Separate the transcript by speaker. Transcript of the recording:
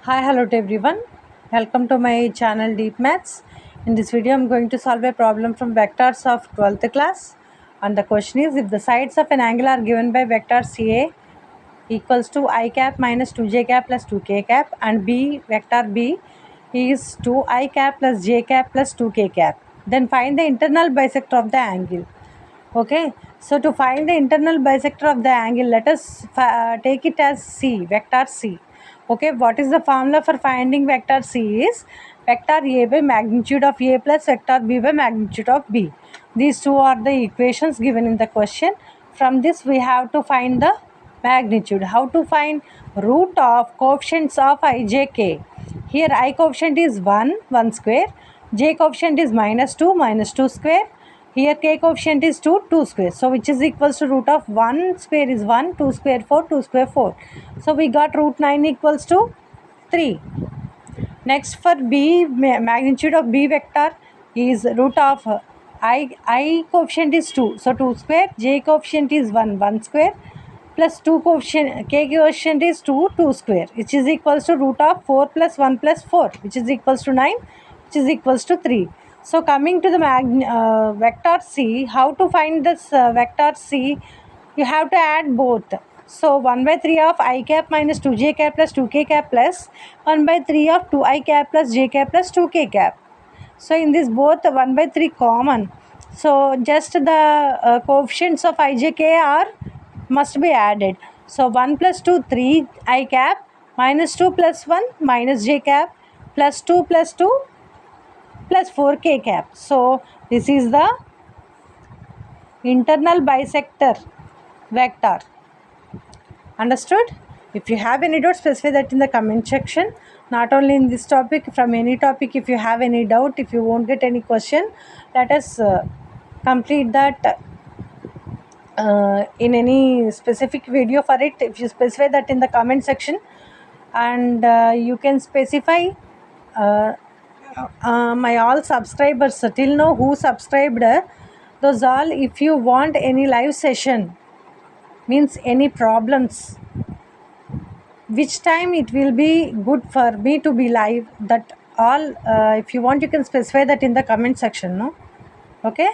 Speaker 1: Hi, hello to everyone. Welcome to my channel Deep Maths. In this video, I'm going to solve a problem from vectors of 12th class. And the question is, if the sides of an angle are given by vector CA equals to I cap minus 2j cap plus 2k cap, and B vector B is 2I cap plus j cap plus 2k cap, then find the internal bisector of the angle. Okay, so to find the internal bisector of the angle, let us take it as C, vector C. Okay, what is the formula for finding vector C is vector A by magnitude of A plus vector B by magnitude of B. These two are the equations given in the question. From this we have to find the magnitude. How to find? Root of coefficients of ijk. Here I coefficient is 1 square, j coefficient is -2 square. Here k coefficient is 2 square. So which is equals to root of 1 square is 1, 2 square 4, 2 square 4. So we got root 9 equals to 3. Next for B, magnitude of B vector is root of I coefficient is 2. So 2 square, j coefficient is 1 square, plus 2 coefficient, k coefficient is 2 square, which is equals to root of 4 plus 1 plus 4, which is equals to 9, which is equals to 3. So coming to the vector C, how to find this vector C? You have to add both. So 1 by 3 of I cap minus 2j cap plus 2k cap plus 1 by 3 of 2I cap plus j cap plus 2k cap. So in this both 1 by 3 common. So just the coefficients of ijk are must be added. So 1 plus 2 3 I cap minus 2 plus 1 minus j cap plus 2 plus 2 plus 4k cap. So this is the internal bisector vector. Understood? If you have any doubt, specify that in the comment section. Not only in this topic, from any topic, if you have any doubt, if you won't get any question, let us complete that in any specific video for it. If you specify that in the comment section, and you can specify my all subscribers till now who subscribed, those all, if you want any live session, means any problems, which time it will be good for me to be live, that all if you want you can specify that in the comment section, no? Okay.